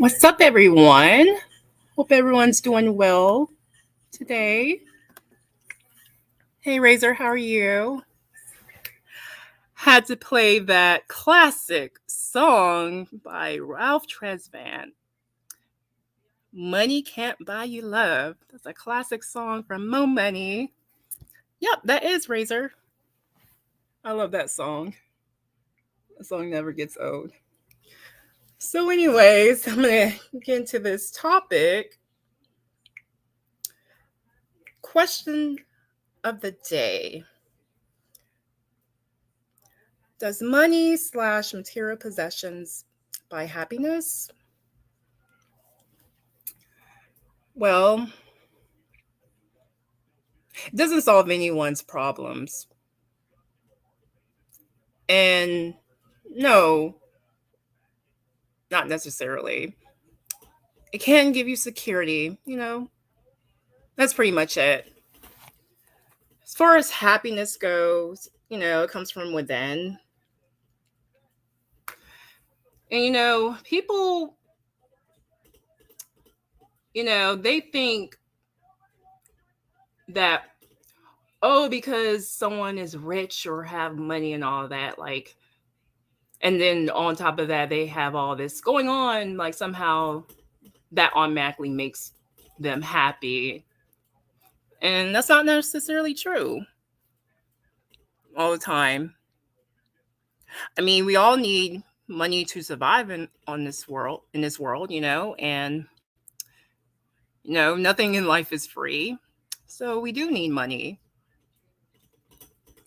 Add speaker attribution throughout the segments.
Speaker 1: What's up, everyone? Hope everyone's doing well today. Hey, Razor, how are you? Had to play that classic song by Ralph Tresvant. Money Can't Buy You Love. That's a classic song from Mo Money. Yep, that is Razor. I love that song. That song never gets old. So, anyways, I'm going to get into this topic. Question of the day. Does money/material possessions buy happiness? Well, it doesn't solve anyone's problems. And no, not necessarily. It can give you security, that's pretty much it. As far as happiness goes, it comes from within. And people, they think that, oh, because someone is rich or have money and all that, like, and then on top of that, they have all this going on, like somehow that automatically makes them happy. And that's not necessarily true all the time. I mean, we all need money to survive in this world, and nothing in life is free. So we do need money.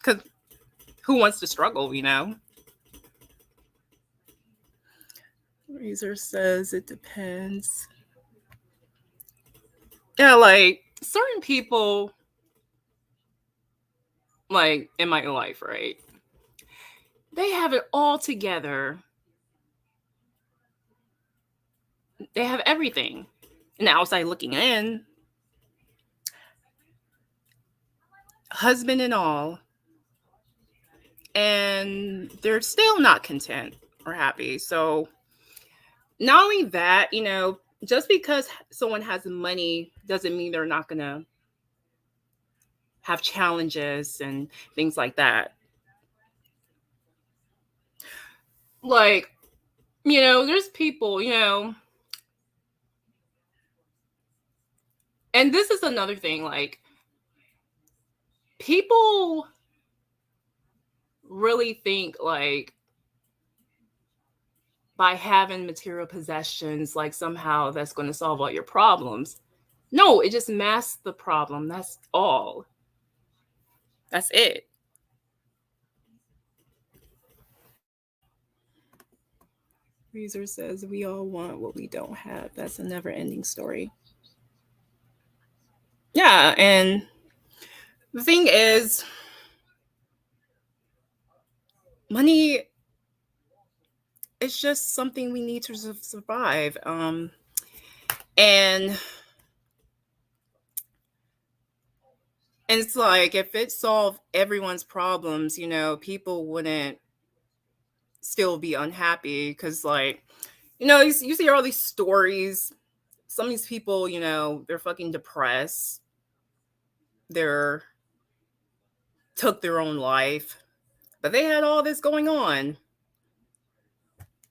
Speaker 1: Cuz who wants to struggle? Razor says it depends. Yeah, like certain people, like in my life, right? They have it all together. They have everything. And the outside looking in, husband and all, and they're still not content or happy. So not only that, just because someone has money doesn't mean they're not gonna have challenges and things like that. Like, there's people, and this is another thing, like people really think like by having material possessions, like somehow that's going to solve all your problems. No, it just masks the problem. That's all. That's it. Reezer says we all want what we don't have. That's a never ending story. Yeah, and the thing is, money is just something we need to survive. And it's like if it solved everyone's problems, people wouldn't still be unhappy because, like, you see all these stories. Some of these people, they're fucking depressed. They're took their own life, but they had all this going on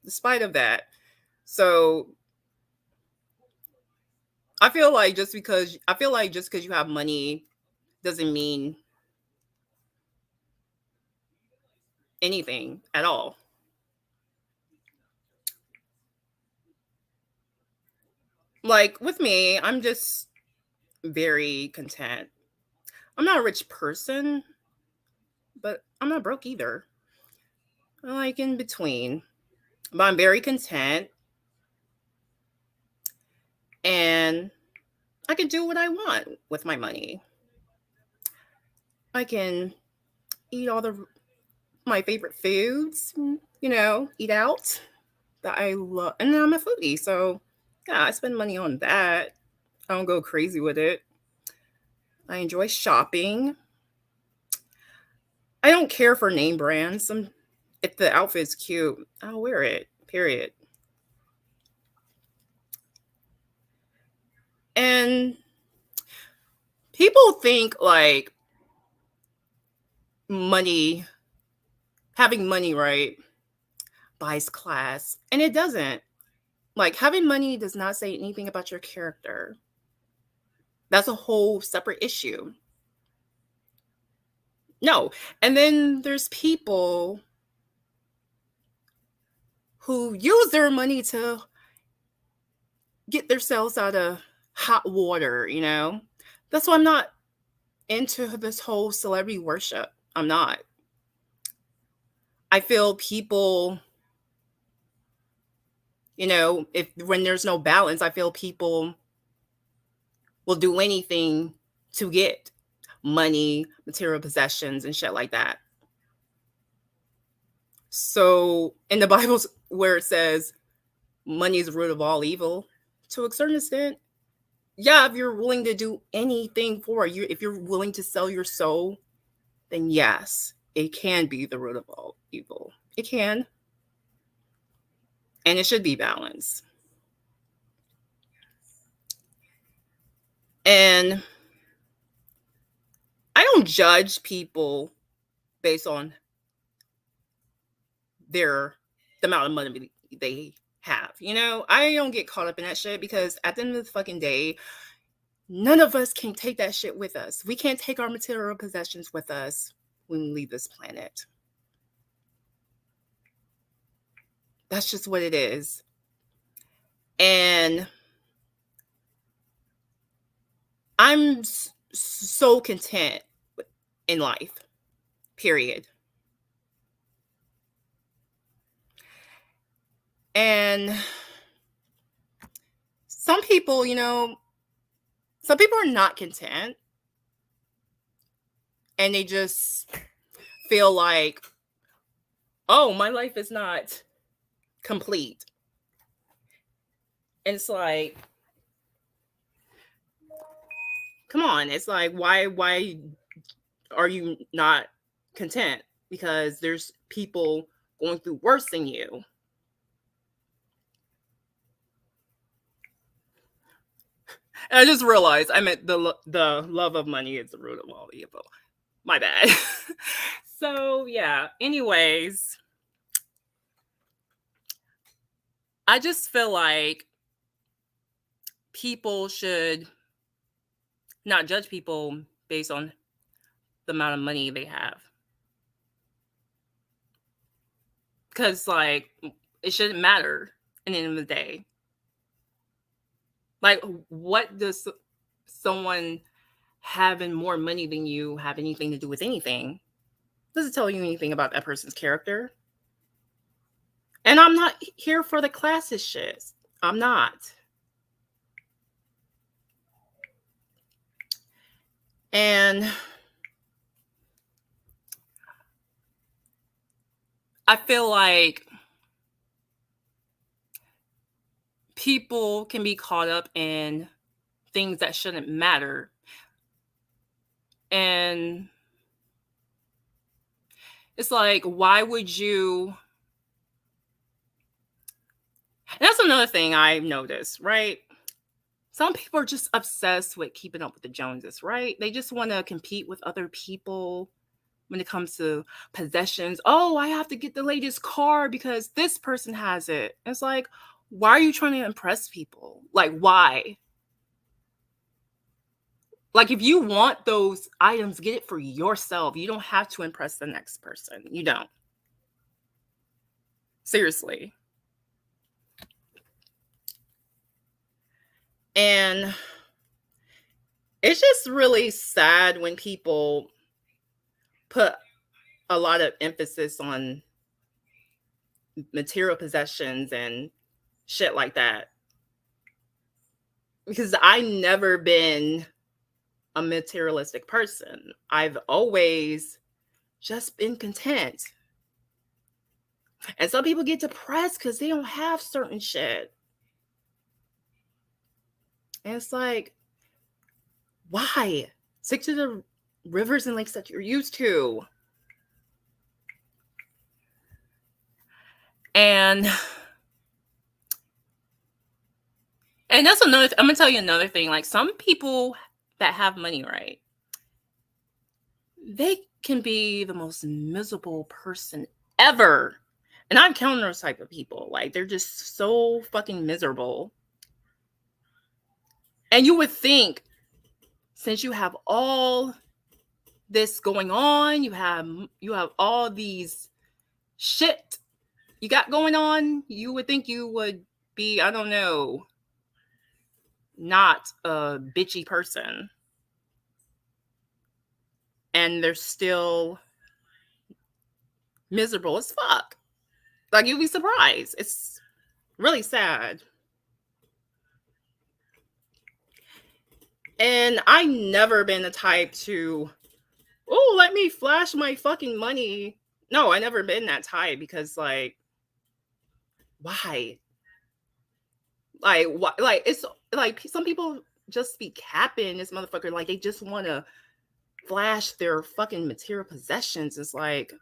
Speaker 1: despite of that. So I feel like just because you have money doesn't mean anything at all. Like with me, I'm just very content. I'm not a rich person, but I'm not broke either. I'm like in between. But I'm very content and I can do what I want with my money. I can eat all my favorite foods, eat out that I love. And I'm a foodie, so yeah, I spend money on that. I don't go crazy with it. I enjoy shopping. I don't care for name brands. If the outfit's cute, I'll wear it. Period. And people think like money, having money, right, buys class. And it doesn't. Like having money does not say anything about your character. That's a whole separate issue. No. And then there's people who use their money to get themselves out of hot water, you know? That's why I'm not into this whole celebrity worship. I'm not. I feel people, you know, if when there's no balance, I feel people will do anything to get money, material possessions, and shit like that. So in the Bible, where it says money is the root of all evil, to a certain extent, yeah, if you're willing to do anything for you, if you're willing to sell your soul, then yes, it can be the root of all evil. It can. And it should be balanced. And I don't judge people based on the amount of money they have. You know, I don't get caught up in that shit because at the end of the fucking day, none of us can take that shit with us. We can't take our material possessions with us when we leave this planet. That's just what it is. And I'm so content in life, period. And some people, you know, some people are not content and they just feel like, oh, my life is not complete. And it's like, come on, it's like, why are you not content? Because there's people going through worse than you. And I just realized I meant the love of money is the root of all evil. My bad. So yeah, anyways, I just feel like people should not judge people based on the amount of money they have. Because like it shouldn't matter at the end of the day. Like, what does someone having more money than you have anything to do with anything? Doesn't tell you anything about that person's character. And I'm not here for the classist shit. I'm not. And I feel like people can be caught up in things that shouldn't matter. And it's like, why would you? And that's another thing I've noticed, right? Some people are just obsessed with keeping up with the Joneses, right? They just want to compete with other people when it comes to possessions. Oh, I have to get the latest car because this person has it. It's like, why are you trying to impress people? Like, why? Like, if you want those items, get it for yourself. You don't have to impress the next person. You don't. Seriously. And it's just really sad when people put a lot of emphasis on material possessions and shit like that. Because I've never been a materialistic person. I've always just been content. And some people get depressed because they don't have certain shit. And it's like, why? Stick to the rivers and lakes that you're used to. And And that's another I'm gonna tell you another thing. Like some people that have money, right? They can be the most miserable person ever. And I'm counting those type of people. Like they're just so fucking miserable. And you would think, since you have all this going on, you have all these shit you got going on, you would think you would be, I don't know, not a bitchy person. And they're still miserable as fuck. Like you'd be surprised. It's really sad. And I never been the type to, oh, let me flash my fucking money. No, I never been that type because like, why? Like what? Like it's like some people just be capping this motherfucker. Like they just want to flash their fucking material possessions. It's like,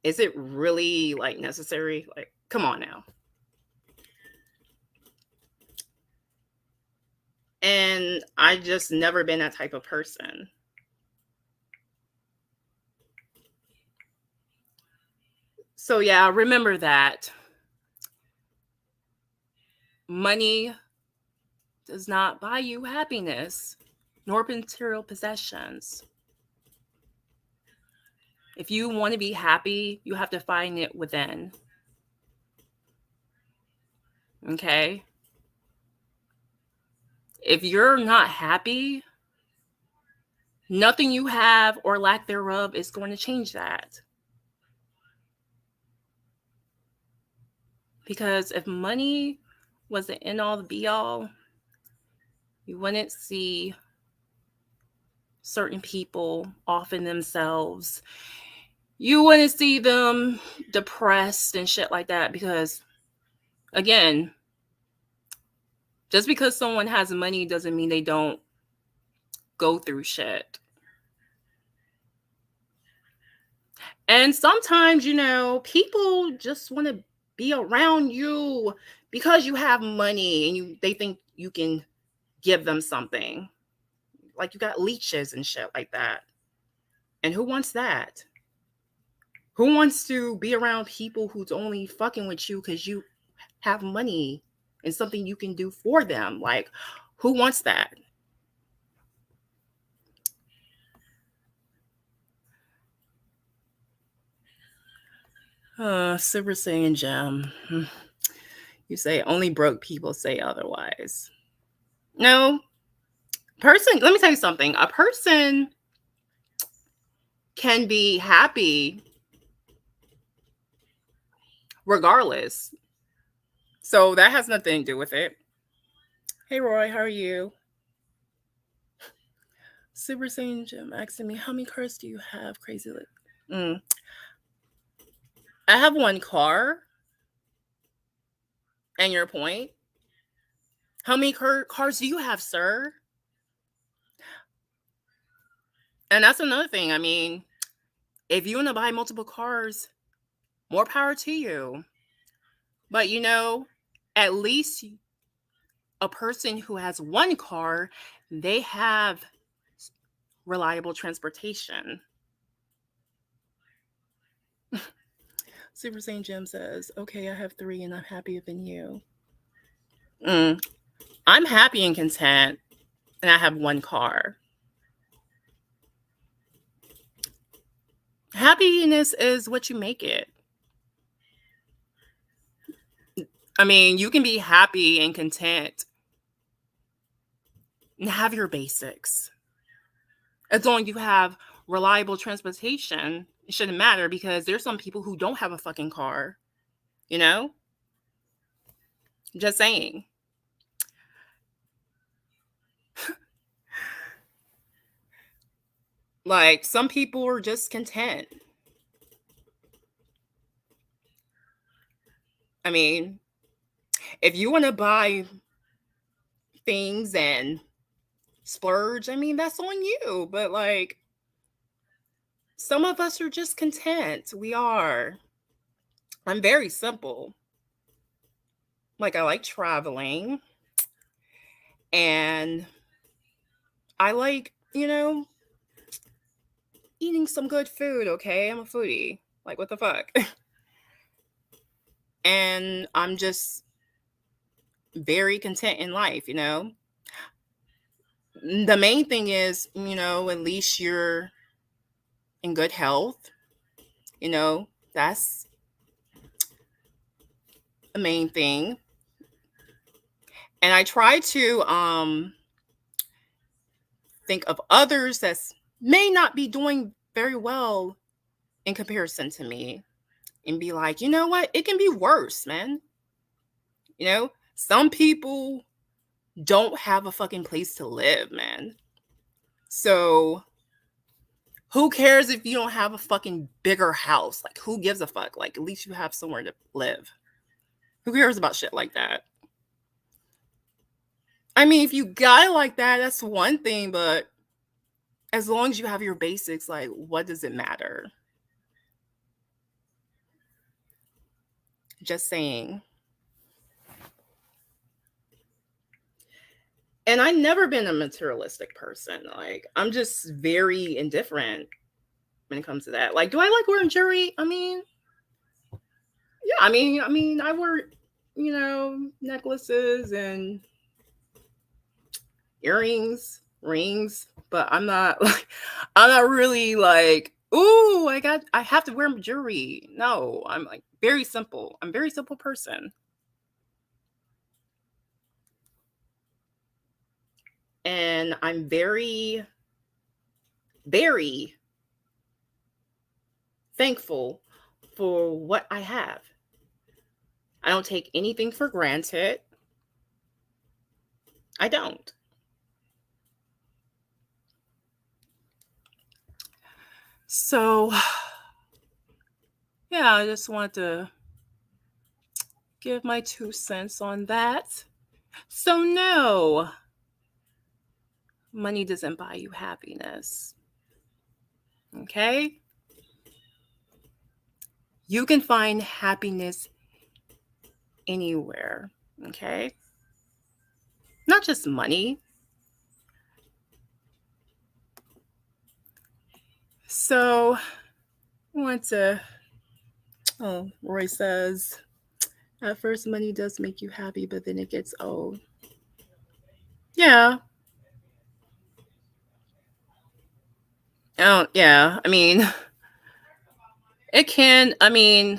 Speaker 1: is it really like necessary? Like, come on now. And I just never been that type of person. So yeah, remember that money does not buy you happiness nor material possessions. If you want to be happy, you have to find it within. Okay? If you're not happy, nothing you have or lack thereof is going to change that. Because if money was the end all, the be all, you wouldn't see certain people offing themselves. You wouldn't see them depressed and shit like that because, again, just because someone has money doesn't mean they don't go through shit. And sometimes, people just want to be around you because you have money and they think you can give them something. Like you got leeches and shit like that. And who wants that? Who wants to be around people who's only fucking with you because you have money and something you can do for them? Like, who wants that? Super Saiyan Gem. You say only broke people say otherwise. No, let me tell you something. A person can be happy regardless. So that has nothing to do with it. Hey Roy, how are you? Super Saiyan Jim asking me, how many cars do you have? Crazy. I have one car. And your point? How many cars do you have, sir? And that's another thing. I mean, if you want to buy multiple cars, more power to you. But at least a person who has one car, they have reliable transportation. Super Saiyan Jim says, okay, I have 3 and I'm happier than you. I'm happy and content and I have one car. Happiness is what you make it. I mean, you can be happy and content and have your basics. As long as you have reliable transportation, it shouldn't matter because there's some people who don't have a fucking car. Just saying. Like some people are just content. I mean, if you want to buy things and splurge, I mean, that's on you. But like, some of us are just content. We are. I'm very simple. Like, I like traveling. And I like, eating some good food, okay? I'm a foodie. Like, what the fuck? And I'm just very content in life. The main thing is, at least you're in good health. That's the main thing. And I try to think of others that may not be doing very well in comparison to me and be like, you know what? It can be worse, man. Some people don't have a fucking place to live, man. So who cares if you don't have a fucking bigger house? Like, who gives a fuck? Like, at least you have somewhere to live. Who cares about shit like that? I mean, if you got it like that, that's one thing, but as long as you have your basics, like, what does it matter? Just saying. And I've never been a materialistic person. Like, I'm just very indifferent when it comes to that. Like, do I like wearing jewelry? I mean, yeah, I wear, necklaces and earrings, rings, but I'm not like, I'm not really like, ooh, I have to wear jewelry. No, I'm like very simple. I'm a very simple person. And I'm very, very thankful for what I have. I don't take anything for granted. I don't. So, yeah, I just wanted to give my 2 cents on that. So, no, money doesn't buy you happiness. Okay? You can find happiness anywhere. Okay? Not just money. So, I want to. Oh, Roy says, at first, money does make you happy, but then it gets old. Yeah. Oh, yeah. I mean, it can. Yeah.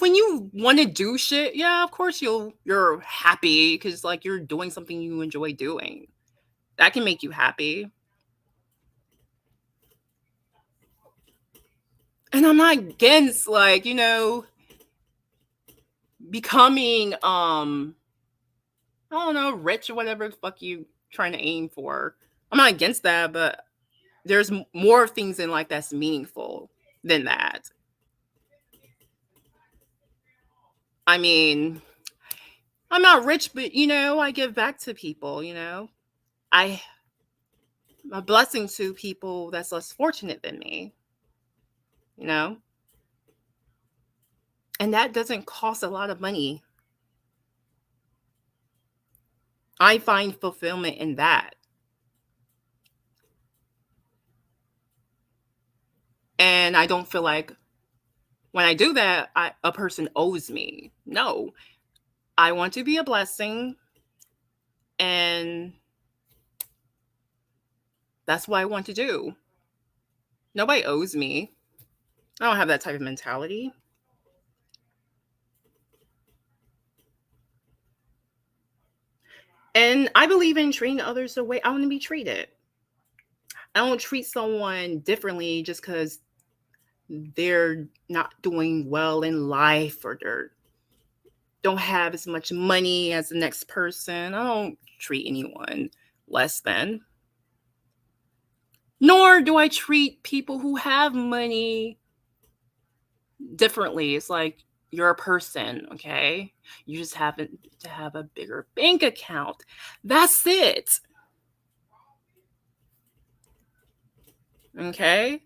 Speaker 1: When you want to do shit, yeah, of course you're happy because like you're doing something you enjoy doing. That can make you happy. And I'm not against like becoming I don't know, rich or whatever the fuck you trying to aim for. I'm not against that, but there's more things in life that's meaningful than that. I mean, I'm not rich, but I give back to people. I a blessing to people that's less fortunate than me, you know? And that doesn't cost a lot of money. I find fulfillment in that. And I don't feel like when I do that, a person owes me. No, I want to be a blessing. And that's what I want to do. Nobody owes me. I don't have that type of mentality. And I believe in treating others the way I want to be treated. I don't treat someone differently just because they're not doing well in life or they don't have as much money as the next person. I don't treat anyone less than. Nor do I treat people who have money differently. It's like you're a person, okay? You just happen to have a bigger bank account. That's it. Okay?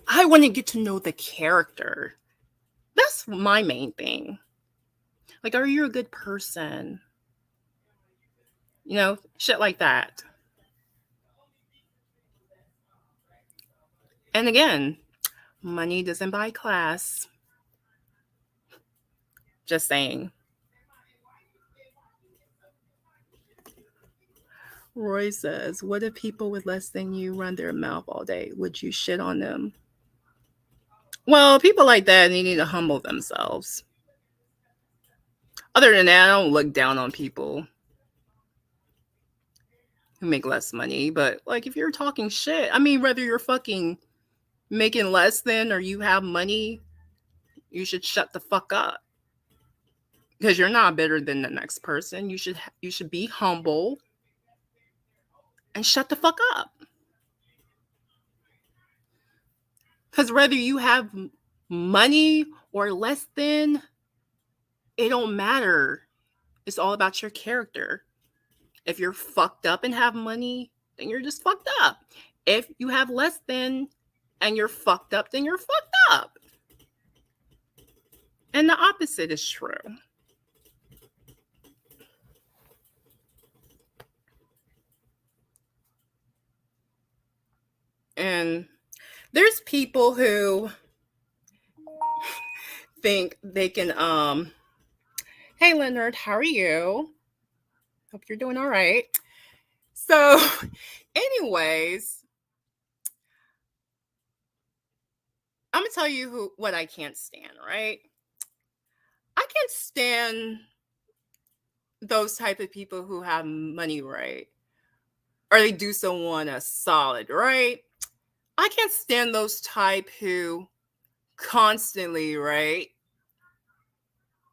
Speaker 1: I want to get to know the character. That's my main thing. Like, are you a good person? You know, shit like that. And again, money doesn't buy class. Just saying. Roy says, what if people with less than you run their mouth all day? Would you shit on them? Well, people like that, they need to humble themselves. Other than that, I don't look down on people who make less money. But like, if you're talking shit, I mean, whether you're fucking making less than or you have money, you should shut the fuck up. Because you're not better than the next person. You should be humble and shut the fuck up. Because whether you have money or less than, it don't matter. It's all about your character. If you're fucked up and have money, then you're just fucked up. If you have less than and you're fucked up, then you're fucked up. And the opposite is true. And there's people who think they can hey Leonard, how are you? Hope you're doing all right. So anyways, I'm gonna tell you what I can't stand, right? I can't stand those type of people who have money, right? Or they do someone a solid, right? I can't stand those type who constantly, right,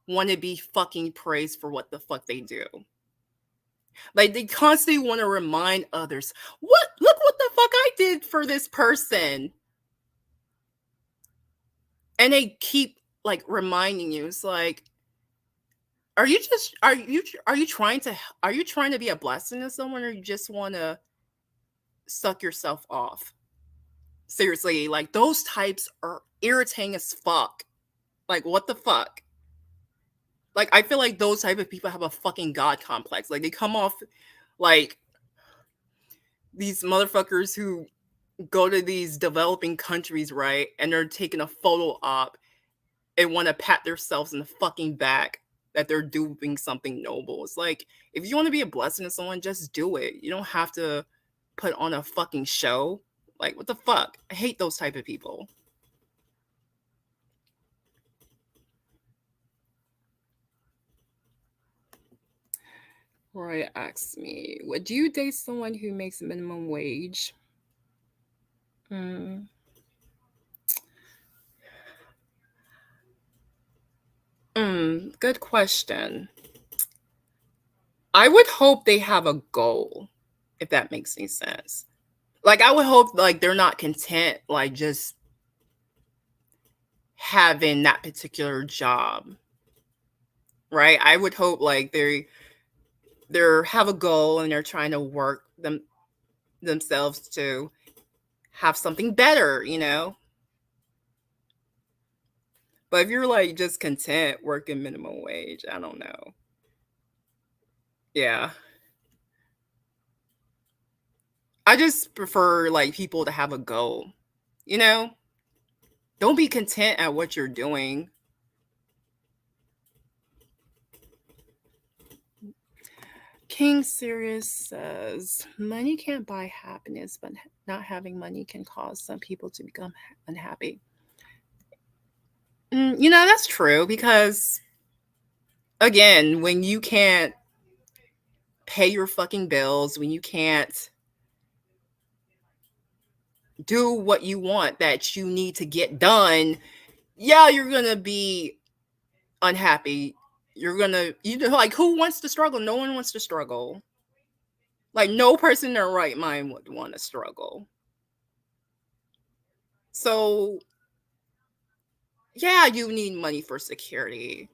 Speaker 1: want to be fucking praised for what the fuck they do. Like they constantly want to remind others, look what the fuck I did for this person. And they keep like reminding you. It's like, are you trying to be a blessing to someone, or you just want to suck yourself off? Seriously, like those types are irritating as fuck. Like, what the fuck? Like, I feel like those type of people have a fucking god complex. Like, they come off like these motherfuckers who go to these developing countries, right? And they're taking a photo op and want to pat themselves in the fucking back that they're doing something noble. It's like, if you want to be a blessing to someone, just do it. You don't have to put on a fucking show. Like, what the fuck? I hate those type of people. Roy asks me, would you date someone who makes minimum wage? Good question. I would hope they have a goal, if that makes any sense. Like, I would hope like they're not content like just having that particular job. Right? I would hope like they have a goal and they're trying to work themselves to have something better, you know? But if you're like just content working minimum wage, I don't know. Yeah. I just prefer like people to have a goal, you know? Don't be content at what you're doing. King Sirius says, money can't buy happiness, but not having money can cause some people to become unhappy. You know, that's true because, again, when you can't pay your fucking bills, when you can't do what you want that you need to get done, yeah, you're going to be unhappy. You know, like, who wants to struggle? No one wants to struggle. Like, no person in their right mind would want to struggle. So, yeah, you need money for security.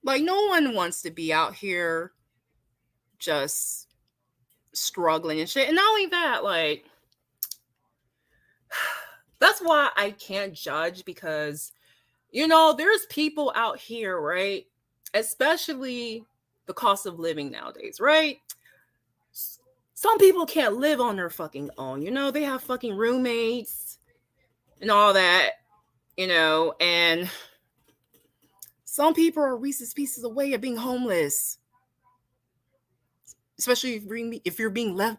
Speaker 1: Like, no one wants to be out here just struggling and shit. And not only that, like, that's why I can't judge because, you know, there's people out here, right, especially the cost of living nowadays, right? Some people can't live on their fucking own. They have fucking roommates and all that, and some people are Reese's Pieces away of being homeless, especially if you're being let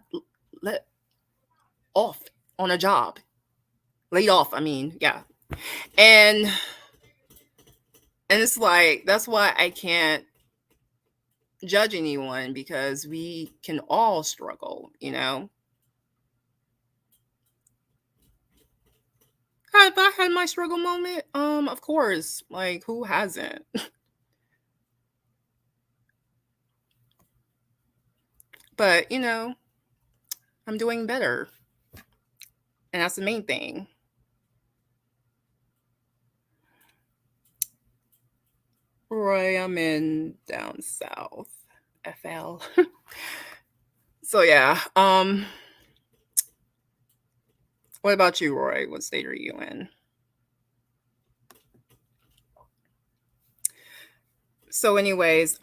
Speaker 1: off on a job, laid off. I mean, yeah, and it's like that's why I can't judge anyone because we can all struggle. Have I had my struggle moment? Of course. Like, who hasn't? But I'm doing better, and that's the main thing. Roy, I'm in down south, FL. So yeah. What about you, Roy? What state are you in? So, anyways,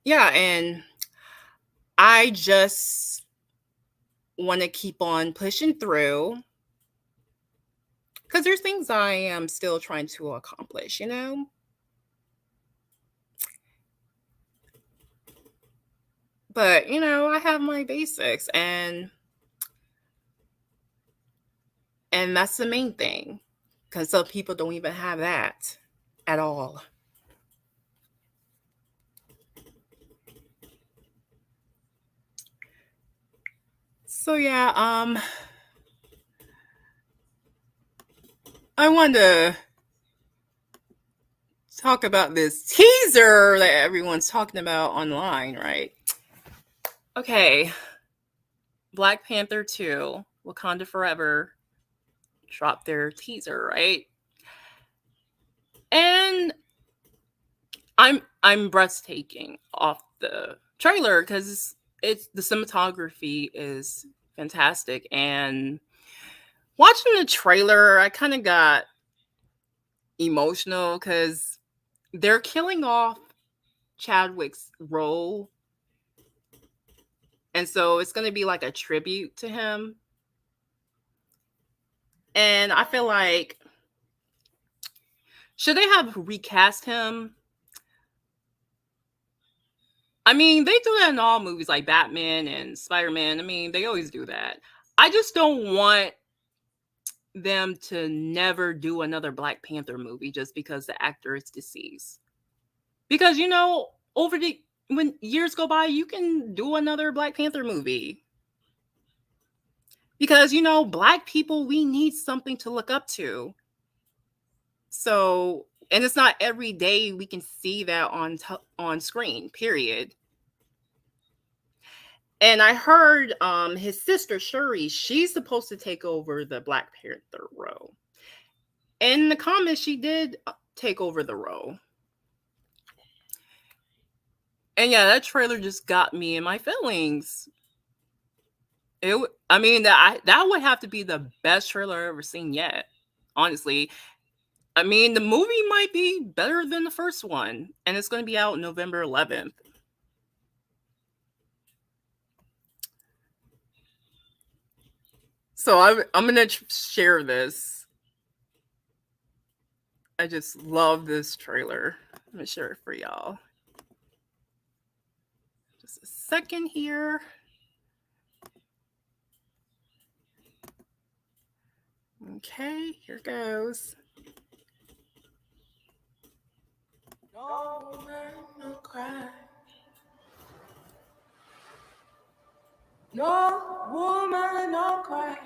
Speaker 1: yeah, and I just want to keep on pushing through because there's things I am still trying to accomplish, But, I have my basics and that's the main thing because some people don't even have that at all. So yeah, I wanted to talk about this teaser that everyone's talking about online, right? Okay. Black Panther 2, Wakanda Forever dropped their teaser, right? And I'm breathtaking off the trailer because the cinematography is fantastic, and watching the trailer I kind of got emotional because they're killing off Chadwick's role, and so it's going to be like a tribute to him, and I feel like should they have recast him? I mean, they do that in all movies like Batman and Spider-Man. I mean, they always do that. I just don't want them to never do another Black Panther movie just because the actor is deceased. Because, when years go by, you can do another Black Panther movie. Because, Black people, we need something to look up to. So, and it's not every day we can see that on screen, period. And I heard his sister Shuri, she's supposed to take over the Black Panther role. In the comments, she did take over the role. And yeah, that trailer just got me in my feelings. That would have to be the best trailer I've ever seen yet. Honestly, I mean, the movie might be better than the first one, and it's going to be out November 11th. So I'm going to share this. I just love this trailer. I'm going to share it for y'all. Just a second here. Okay, here goes. No woman, no cry. No woman, no cry.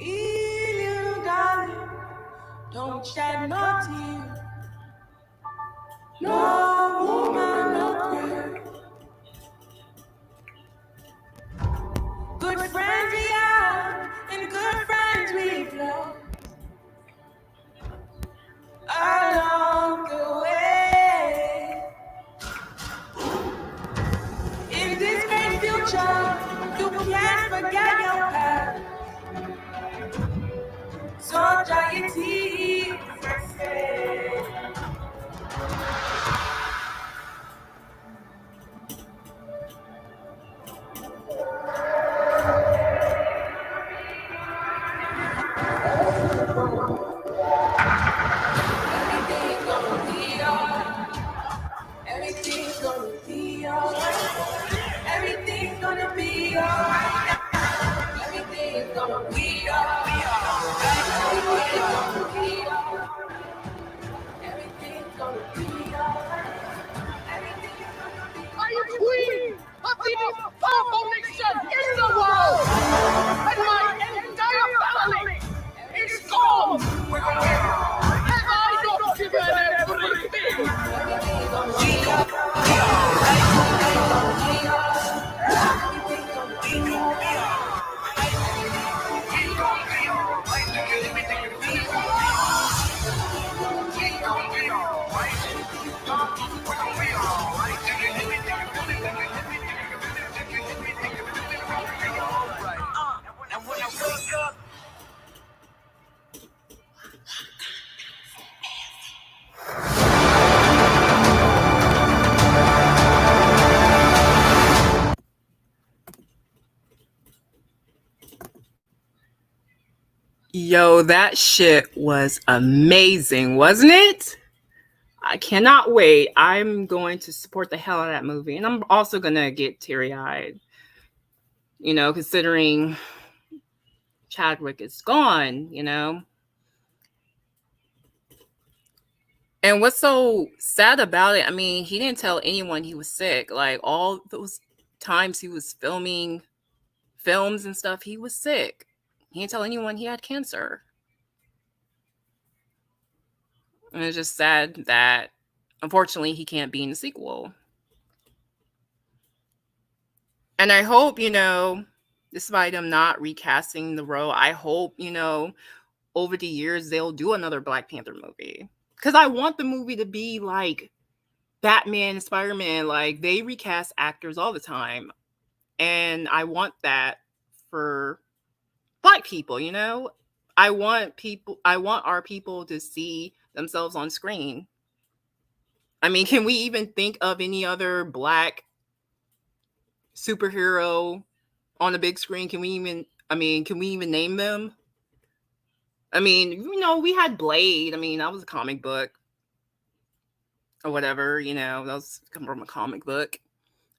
Speaker 1: Little darling, don't shed no tears. No woman, no cry. Good friends we have, and good friends we've lost along the way. In this great future, you can't forget your past. Everything's gonna be alright. Everything's gonna be alright. Everything's gonna be alright. Everything's gonna be alright. Everything's gonna be alright. Everything's gonna be alright. I am queen of the most powerful nation in the world, and my entire family is gone. Have I not given everything? Everything's gonna be Yo, that shit was amazing, wasn't it? I cannot wait. I'm going to support the hell out of that movie. And I'm also going to get teary-eyed. You know, considering Chadwick is gone, you know? And what's so sad about it, I mean, he didn't tell anyone he was sick. Like, all those times he was filming films and stuff, he was sick. He didn't tell anyone he had cancer. And it's just sad that, unfortunately, he can't be in the sequel. And I hope, you know, despite him not recasting the role, I hope, you know, over the years they'll do another Black Panther movie. Because I want the movie to be like Batman and Spider-Man. Like, they recast actors all the time. And I want that for Black people, you know? I want our people to see themselves on screen. I mean, can we even think of any other Black superhero on the big screen? Can we even name them? I mean, you know, we had Blade. I mean, that was a comic book or whatever, you know, that was come from a comic book,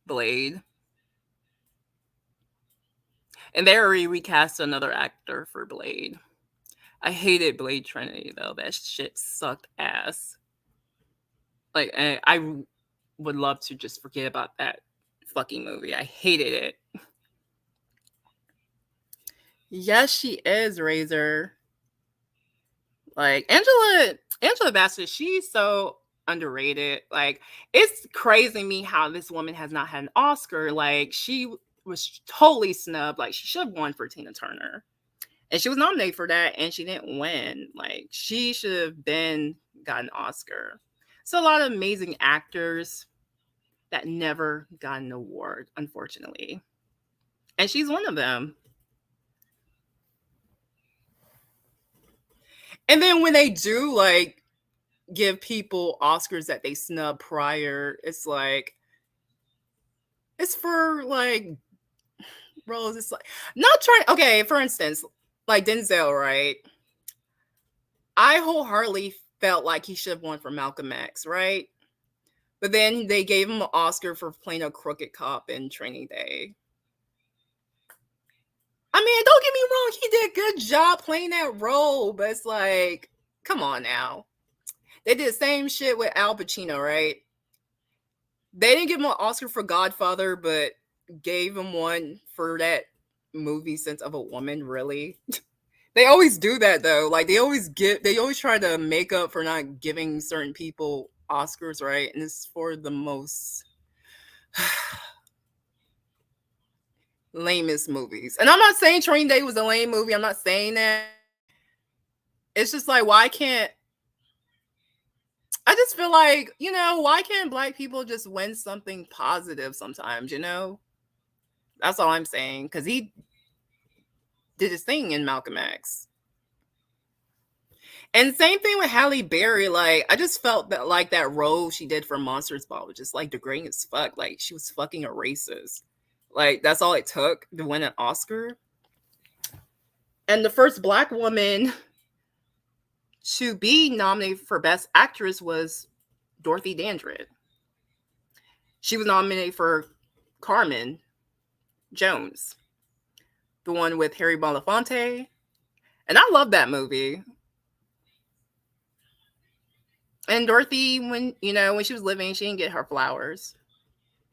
Speaker 1: Blade. And they already recast another actor for Blade. I hated Blade Trinity, though. That shit sucked ass. Like, I would love to just forget about that fucking movie. I hated it. Yes, she is, Razor. Like, Angela Bassett, she's so underrated. Like, it's crazy to me how this woman has not had an Oscar. Like, she was totally snubbed. Like, she should have won for Tina Turner. And she was nominated for that, and she didn't win. Like, she should have been got an Oscar. So a lot of amazing actors that never got an award, unfortunately. And she's one of them. And then when they do, like, give people Oscars that they snub prior, it's like, it's for, like, roles. It's like, not trying. Okay, for instance, like Denzel, right? I wholeheartedly felt like he should have won for Malcolm X, right? But then they gave him an Oscar for playing a crooked cop in Training Day. I mean, don't get me wrong, he did a good job playing that role, but it's like, come on now. They did the same shit with Al Pacino, right? They didn't give him an Oscar for Godfather, but gave him one for that movie Sense of a Woman, really? They always do that, though. Like, they always try to make up for not giving certain people Oscars, right? And it's for the most lamest movies. And I'm not saying Training Day was a lame movie. I'm not saying that. It's just like, why can't I just feel like, you know, why can't Black people just win something positive sometimes, you know? That's all I'm saying. Because he did his thing in Malcolm X. And same thing with Halle Berry. Like, I just felt that like that role she did for Monsters Ball was just like degrading as fuck. Like, she was fucking a racist. Like, that's all it took to win an Oscar. And the first black woman to be nominated for Best Actress was Dorothy Dandridge. She was nominated for Carmen Jones, the one with Harry Belafonte. And I love that movie. And Dorothy, when she was living, she didn't get her flowers.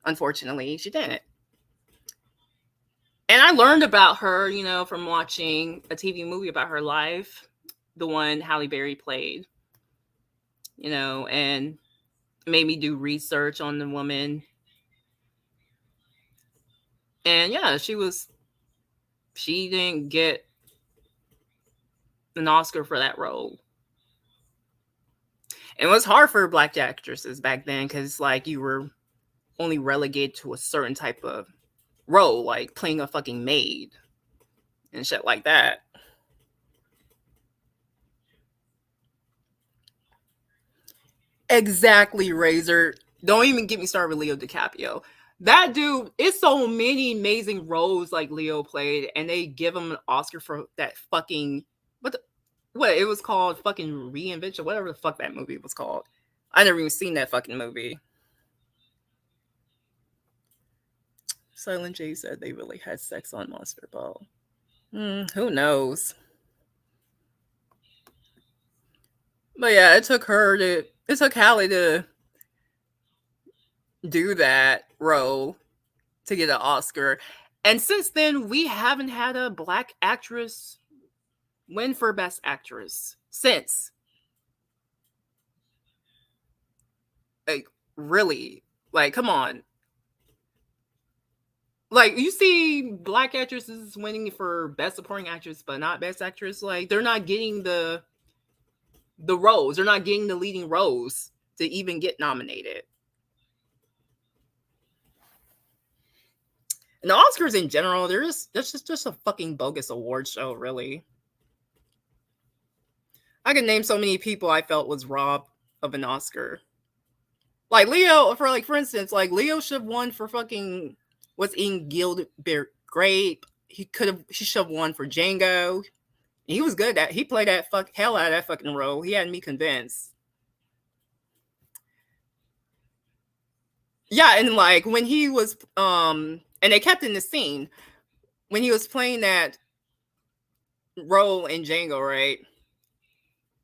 Speaker 1: Unfortunately, she didn't. And I learned about her, from watching a TV movie about her life, the one Halle Berry played, and made me do research on the woman. And yeah, she didn't get an Oscar for that role. And it was hard for black actresses back then because like you were only relegated to a certain type of role, like playing a fucking maid and shit like that. Exactly, Razor. Don't even get me started with Leo DiCaprio. That dude, it's so many amazing roles like Leo played, and they give him an Oscar for that fucking what it was called, fucking Reinvention, whatever the fuck that movie was called. I never even seen that fucking movie. Silent J said they really had sex on Monster Ball. Who knows? But yeah, it took Halle to do that role to get an Oscar. And since then, we haven't had a black actress win for Best Actress since. Like, really? Like, come on. Like, you see black actresses winning for Best Supporting Actress, but not Best Actress. Like, they're not getting the roles. They're not getting the leading roles to even get nominated. And the Oscars in general, that's just a fucking bogus award show, really. I can name so many people I felt was robbed of an Oscar. Like Leo, for instance, like Leo should have won for fucking what's in Gilbert Grape. He should have won for Django. He was good he played that hell out of that fucking role. He had me convinced. Yeah, and like when he was and they kept in the scene when he was playing that role in Django, right?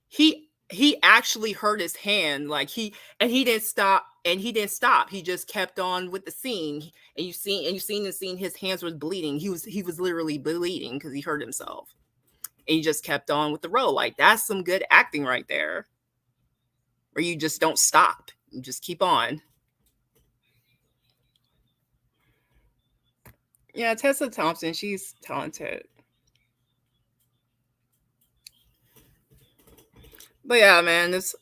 Speaker 1: He actually hurt his hand, like he didn't stop, he just kept on with the scene, and you seen the scene, his hands were bleeding, he was literally bleeding because he hurt himself, and he just kept on with the role. Like, that's some good acting right there, where you just don't stop, you just keep on. Yeah, Tessa Thompson, she's talented. But yeah, man, that's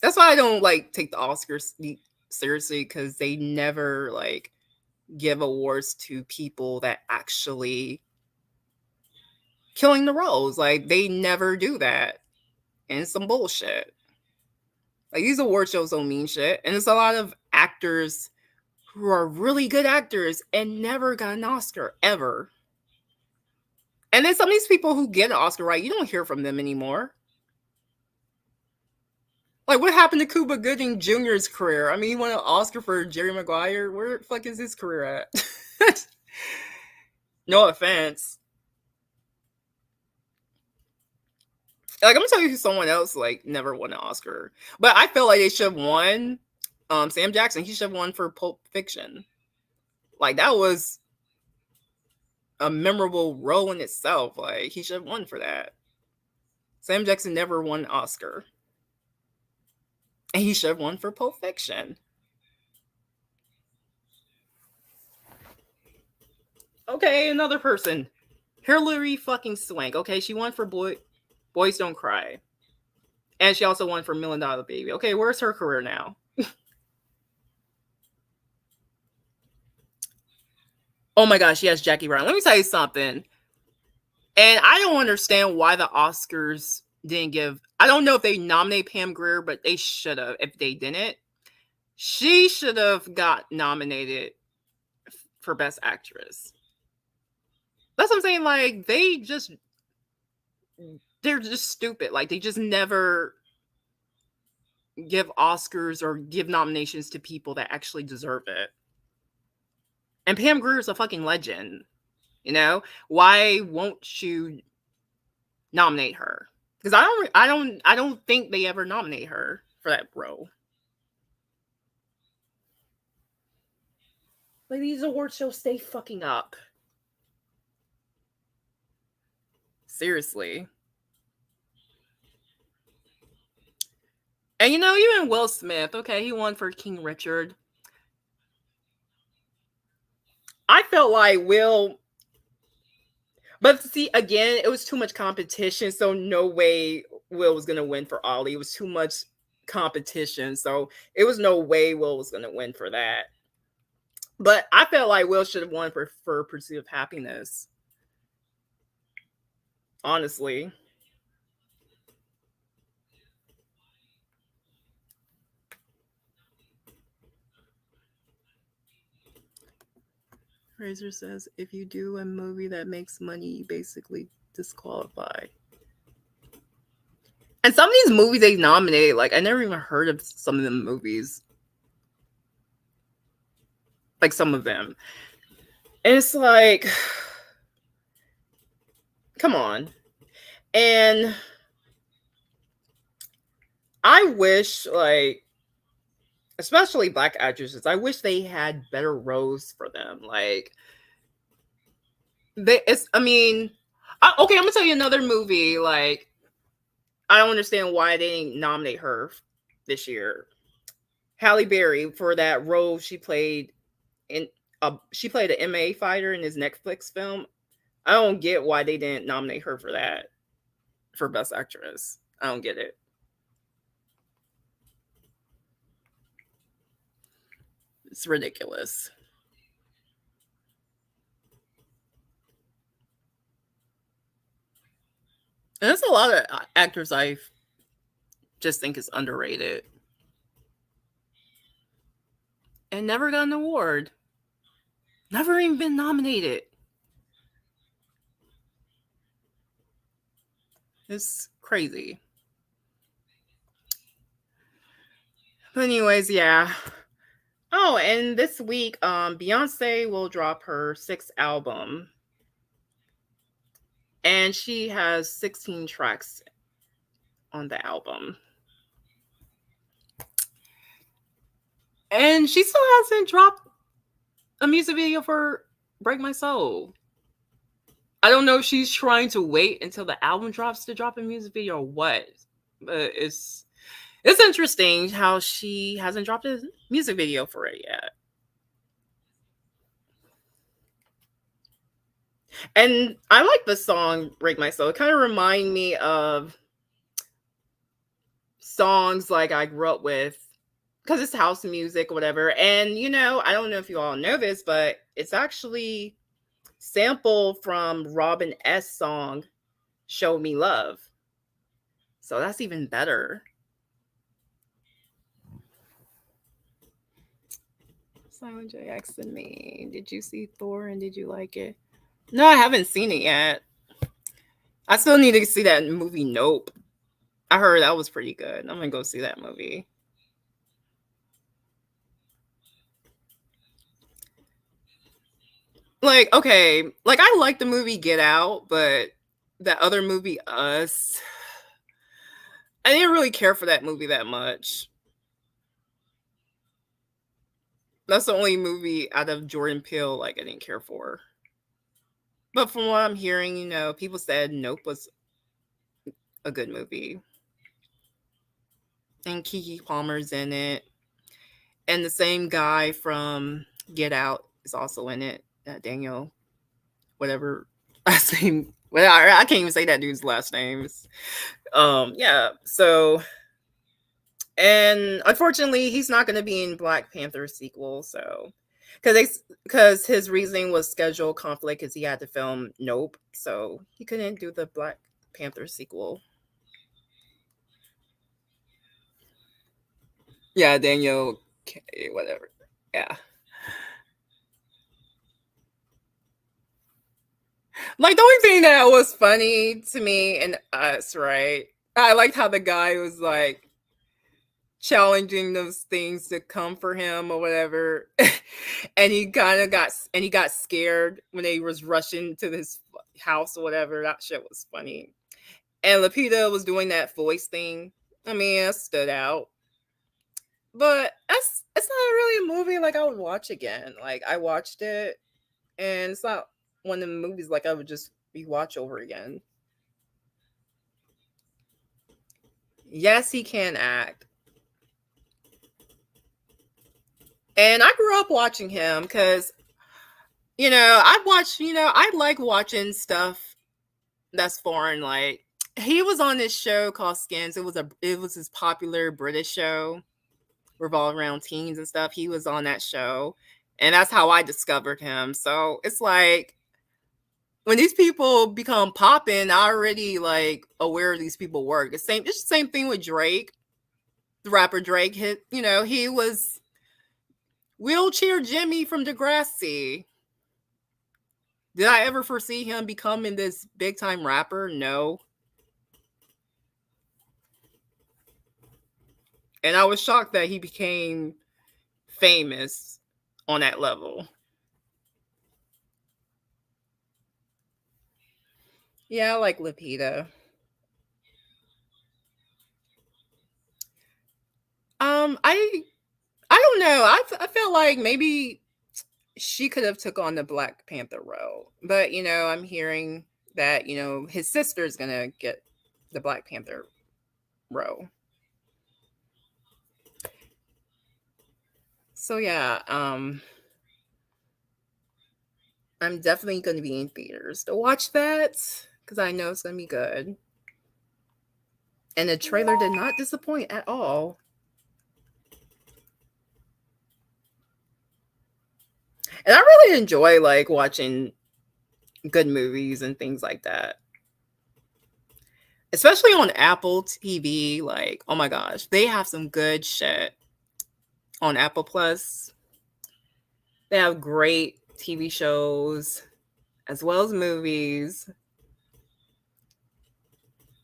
Speaker 1: why I don't like take the Oscars seriously, because they never like give awards to people that actually killing the roles. Like, they never do that. And it's some bullshit. Like, these award shows don't mean shit. And it's a lot of actors who are really good actors and never got an Oscar ever. And then some of these people who get an Oscar, right, you don't hear from them anymore. Like, what happened to Cuba Gooding Jr.'s career? I mean, he won an Oscar for Jerry Maguire. Where the fuck is his career at? No offense. Like, I'm gonna tell you who someone else like never won an Oscar, but I feel like they should have won. Sam Jackson, he should have won for Pulp Fiction. Like, that was a memorable role in itself. Like, he should have won for that. Sam Jackson never won an Oscar, and he should have won for Pulp Fiction. Okay, another person, Hilary fucking Swank. Okay, she won for Boys Don't Cry, and she also won for $1 Million Baby. Okay, where's her career now? Oh my gosh, yes, Jackie Brown. Let me tell you something. And I don't understand why the Oscars didn't give. I don't know if they nominated Pam Grier, but they should have. If they didn't, she should have got nominated for Best Actress. That's what I'm saying. Like they're just stupid. Like they just never give Oscars or give nominations to people that actually deserve it. And Pam Grier is a fucking legend. You know, why won't you nominate her? Because I don't think they ever nominate her for that role. Like these award shows stay fucking up. Seriously. And you know, even Will Smith, okay, he won for King Richard. I felt like Will, but see, again, it was too much competition, so no way Will was gonna win for Ollie. It was too much competition, so it was no way Will was gonna win for that. But I felt like Will should have won for Pursuit of Happiness. Honestly. Fraser says if you do a movie that makes money, you basically disqualify. And some of these movies they nominated, like I never even heard of some of them movies. Like some of them. And it's like, come on. And I wish, like, especially black actresses, I wish they had better roles for them. Like, okay, I'm gonna tell you another movie. Like, I don't understand why they didn't nominate her this year. Halle Berry for that role she played in. She played an MMA fighter in his Netflix film. I don't get why they didn't nominate her for that for Best Actress. I don't get it. It's ridiculous. And there's a lot of actors I just think is underrated and never got an award. Never even been nominated. It's crazy. But anyways, yeah. Oh, and this week, Beyonce will drop her 6th album. And she has 16 tracks on the album. And she still hasn't dropped a music video for Break My Soul. I don't know if she's trying to wait until the album drops to drop a music video or what. But it's interesting how she hasn't dropped a music video for it yet. And I like the song Break My Soul. It kind of reminds me of songs like I grew up with because it's house music or whatever. And, you know, I don't know if you all know this, but it's actually sampled from Robin S. song, Show Me Love. So that's even better. Simon J. asking me, did you see Thor and did you like it? No, I haven't seen it yet. I still need to see that movie Nope. I heard that was pretty good. I'm gonna go see that movie. Like, okay, like I like the movie Get Out, but that other movie Us, I didn't really care for that movie that much. That's the only movie out of Jordan Peele like I didn't care for. But from what I'm hearing, you know, people said Nope was a good movie. And Keke Palmer's in it. And the same guy from Get Out is also in it. Daniel, whatever last name. Well, I can't even say that dude's last names. Yeah. So, and unfortunately, he's not going to be in Black Panther sequel. So, because his reasoning was schedule conflict, because he had to film Nope, so he couldn't do the Black Panther sequel. Yeah, Daniel K, whatever. Yeah. Like the only thing that was funny to me and us, right? I liked how the guy was like challenging those things to come for him or whatever. And he got scared when they was rushing to this house or whatever. That shit was funny. And Lupita was doing that voice thing. I mean, it stood out. But it's not really a movie like I would watch again. Like I watched it and it's not one of the movies like I would just rewatch over again. Yes, he can act. And I grew up watching him because, I like watching stuff that's foreign. Like, he was on this show called Skins. It was his popular British show, revolved around teens and stuff. He was on that show. And that's how I discovered him. So it's like when these people become popping, I already like aware of these people work. It's the same thing with Drake, the rapper Drake. He was Wheelchair Jimmy from Degrassi. Did I ever foresee him becoming this big time rapper? No. And I was shocked that he became famous on that level. Yeah, I like Lupita. I don't know. I felt like maybe she could have took on the Black Panther role, but I'm hearing that his sister is gonna get the Black Panther role. So yeah, I'm definitely gonna be in theaters to watch that because I know it's gonna be good. And the trailer did not disappoint at all. And I really enjoy like watching good movies and things like that. Especially on Apple TV, like, oh my gosh, they have some good shit on Apple Plus. They have great TV shows as well as movies.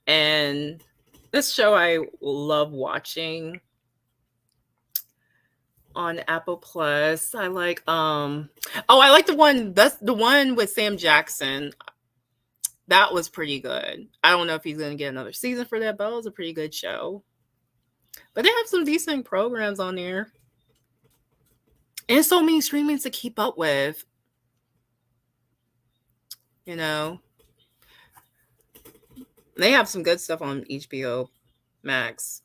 Speaker 1: And this show I love watching on Apple Plus. I like the one with Sam Jackson. That was pretty good. I don't know if he's gonna get another season for that, but it was a pretty good show. But they have some decent programs on there. And so many streamings to keep up with. You know. They have some good stuff on HBO Max.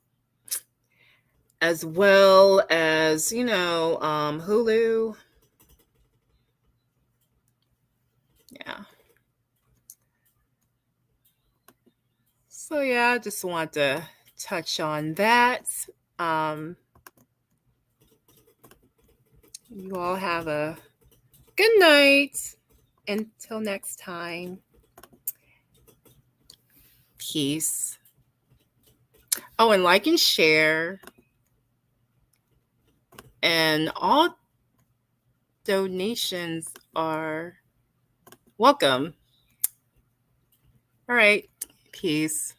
Speaker 1: As well as, Hulu. Yeah. So yeah, I just want to touch on that. Um, you all have a good night. Until next time. Peace. Oh, and like and share. And all donations are welcome. All right. Peace.